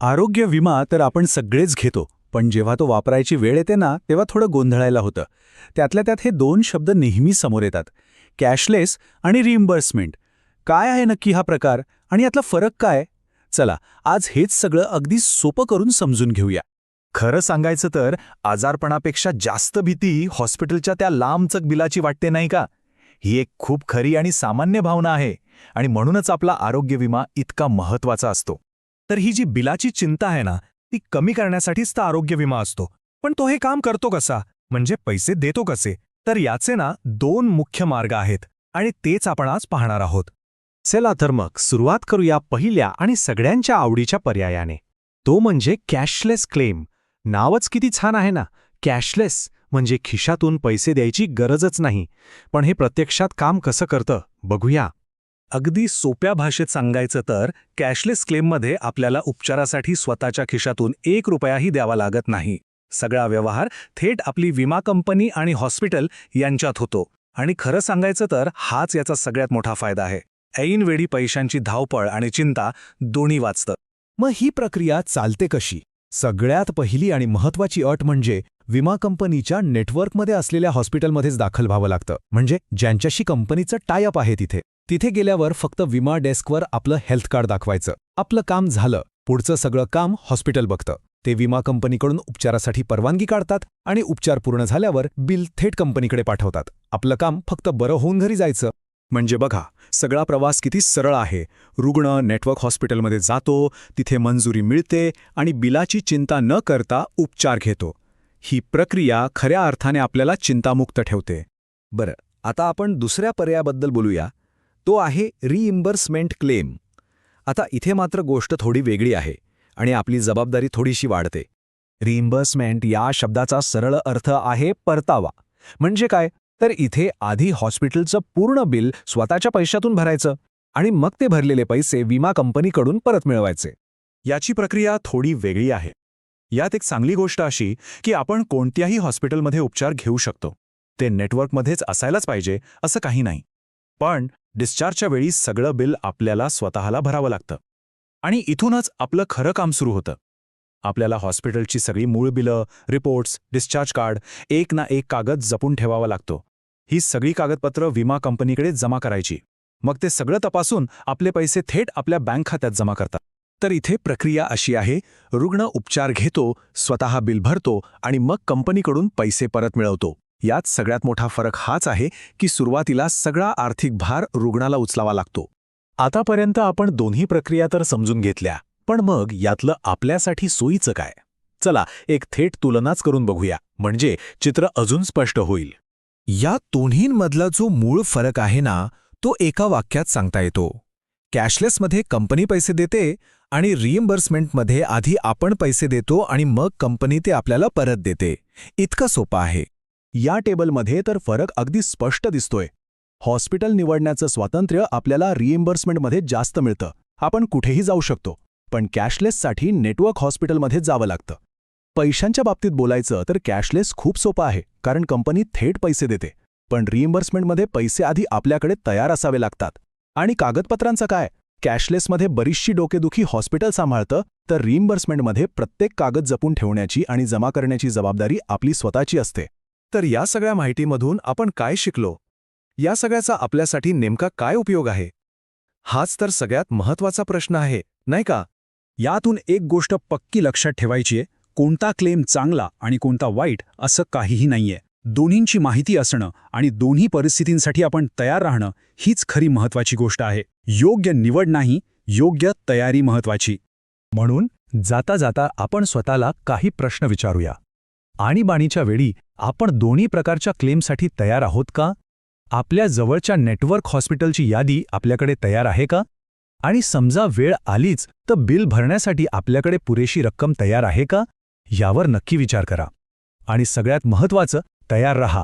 आरोग्य विमा तर आपण सगळेच घेतो, पण जेव्हा तो वापरायची वेळ येते ना, तेव्हा थोडं गोंधळायला होतं. त्यातल्या त्यात हे दोन शब्द नेहमी समोर येतात, कॅशलेस आणि रिइम्बर्समेंट. काय आहे नक्की हा प्रकार आणि यातला फरक काय? चला, आज हेच सगळं अगदी सोपं करून समजून घेऊया. खरं सांगायचं तर आजारपणापेक्षा जास्त भीती हॉस्पिटलच्या त्या लांबचक बिलाची वाटते नाही का? ही एक खूप खरी आणि सामान्य भावना आहे आणि म्हणूनच आपला आरोग्य विमा इतका महत्त्वाचा असतो. तर ही जी बिलाची चिंता आहे ना, ती कमी करण्यासाठीच तर आरोग्य विमा असतो. पण तो हे काम करतो कसा, म्हणजे पैसे देतो कसे? तर याचे ना दोन मुख्य मार्ग आहेत आणि तेच आपण आज पाहणार आहोत. चला तर मग सुरुवात करूया पहिल्या आणि सगळ्यांच्या आवडीच्या पर्यायाने. तो म्हणजे कॅशलेस क्लेम. नावच किती छान आहे ना, कॅशलेस म्हणजे खिशातून पैसे द्यायची गरजच नाही. पण हे प्रत्यक्षात काम कसं करतं बघूया. अगदी सोप्या भाषेत सांगायचं तर कॅशलेस क्लेममध्ये आपल्याला उपचारासाठी स्वतःच्या खिशातून 1 रुपयाही द्यावा लागत नाही. सगळा व्यवहार थेट आपली विमा कंपनी आणि हॉस्पिटल यांच्यात होतो. आणि खरं सांगायचं तर हाच याचा सगळ्यात मोठा फायदा आहे. ऐनवेळी पैशांची धावपळ आणि चिंता दोन्ही वाचतं. मग ही प्रक्रिया चालते कशी? सगळ्यात पहिली आणि महत्त्वाची अट म्हणजे विमा कंपनीच्या नेटवर्कमध्ये असलेल्या हॉस्पिटलमध्येच दाखल व्हावं लागतं. म्हणजे ज्यांच्याशी कंपनीचं टाय अप आहे तिथे गेल्यावर फक्त विमा डेस्कवर आपलं हेल्थ कार्ड दाखवायचं. आपलं काम झालं. पुढचं सगळं काम हॉस्पिटल बघतं. ते विमा कंपनीकडून उपचारासाठी परवानगी काढतात आणि उपचार पूर्ण झाल्यावर बिल थेट कंपनीकडे पाठवतात. आपलं काम फक्त बरं होऊन घरी जायचं. म्हणजे बघा, सगळा प्रवास किती सरळ आहे. रुग्ण नेटवर्क हॉस्पिटलमध्ये जातो, तिथे मंजुरी मिळते आणि बिलाची चिंता न करता उपचार घेतो. ही प्रक्रिया खऱ्या अर्थाने आपल्याला चिंतामुक्त ठेवते. बरं, आता आपण दुसऱ्या पर्यायाबद्दल बोलूया. तो आहे रिइम्बर्समेंट क्लेम. आता इथे मात्र गोष्ट थोडी वेगळी आहे आणि आपली जबाबदारी थोडीशी वाढते. रिइम्बर्समेंट या शब्दाचा सरळ अर्थ आहे परतावा. म्हणजे काय? तर इथे आधी हॉस्पिटलचं पूर्ण बिल स्वतःच्या पैशातून भरायचं आणि मग ते भरलेले पैसे विमा कंपनीकडून परत मिळवायचे. याची प्रक्रिया थोडी वेगळी आहे. यात एक चांगली गोष्ट अशी की आपण कोणत्याही हॉस्पिटलमध्ये उपचार घेऊ शकतो. ते नेटवर्कमध्येच असायलाच पाहिजे असं काही नाही. पण डिस्चार्जच्या वेळी सगळं बिल आपल्याला स्वतःला भरावं लागतं. आणि इथूनच आपलं खरं काम सुरू होतं. आपल्याला हॉस्पिटलची सगळी मूळ बिलं, रिपोर्ट्स, डिस्चार्ज कार्ड, एक ना एक कागद जपून ठेवावा लागतो. ही सगळी कागदपत्रं विमा कंपनीकडे जमा करायची. मग ते सगळं तपासून आपले पैसे थेट आपल्या बँक खात्यात जमा करतात. तर इथे प्रक्रिया अशी आहे, रुग्ण उपचार घेतो, स्वतः बिल भरतो आणि मग कंपनीकडून पैसे परत मिळवतो. यात सगळ्यात मोठा फरक हाच आहे की सुरुवातीला सगळा आर्थिक भार रुग्णाला उचलावा लागतो. आतापर्यंत आपण दोन्ही प्रक्रिया तर समजून घेतल्या, पण मग यातलं आपल्यासाठी सोयीचं काय? चला एक थेट तुलनाच करून बघूया, म्हणजे चित्र अजून स्पष्ट होईल. या दोन्हींमधला जो मूळ फरक आहे ना, तो एका वाक्यात सांगता येतो. कॅशलेसमध्ये कंपनी पैसे देते आणि रिइम्बर्समेंटमध्ये आधी आपण पैसे देतो आणि मग कंपनी ते आपल्याला परत देते. इतकं सोपं आहे. या टेबलमध्ये तर फरक अगदी स्पष्ट दिसतोय. हॉस्पिटल निवडण्याचं स्वातंत्र्य आपल्याला रिइम्बर्समेंटमध्ये जास्त मिळतं. आपण कुठेही जाऊ शकतो. पण कॅशलेससाठी नेटवर्क हॉस्पिटलमध्ये जावं लागतं. पैशांच्या बाबतीत बोलायचं तर कॅशलेस खूप सोपं आहे, कारण कंपनी थेट पैसे देते. पण रिइम्बर्समेंटमध्ये पैसे आधी आपल्याकडे तयार असावे लागतात. आणि कागदपत्रांचं काय? कॅशलेसमध्ये बरीचशी डोकेदुखी हॉस्पिटल सांभाळतं, तर रिइम्बर्समेंटमध्ये प्रत्येक कागद जपून ठेवण्याची आणि जमा करण्याची जबाबदारी आपली स्वतःची असते. तर या सगळ्या माहितीमधून आपण काय शिकलो? या सगळ्याचा आपल्यासाठी नेमका काय उपयोग आहे? हाच तर सगळ्यात महत्त्वाचा प्रश्न आहे, नाही का? यातून एक गोष्ट पक्की लक्षात ठेवायची आहे, कोणता क्लेम चांगला आणि कोणता वाईट असं काहीही नाहीये. दोन्हींची माहिती असणं आणि दोन्ही परिस्थितींसाठी आपण तयार राहणं हीच खरी महत्त्वाची गोष्ट आहे. योग्य निवड नाही, योग्य तयारी महत्त्वाची. म्हणून जाता जाता आपण स्वतःला काही प्रश्न विचारूया. आणीबाणीच्या वेळी आपण दोन्ही प्रकारच्या क्लेमसाठी तयार आहोत का? आपल्या जवळच्या नेटवर्क हॉस्पिटलची यादी आपल्याकडे तयार आहे का? आणि समजा वेळ आलीच तर बिल भरण्यासाठी आपल्याकडे पुरेशी रक्कम तयार आहे का? यावर नक्की विचार करा. आणि सगळ्यात महत्त्वाचं, तयार रहा.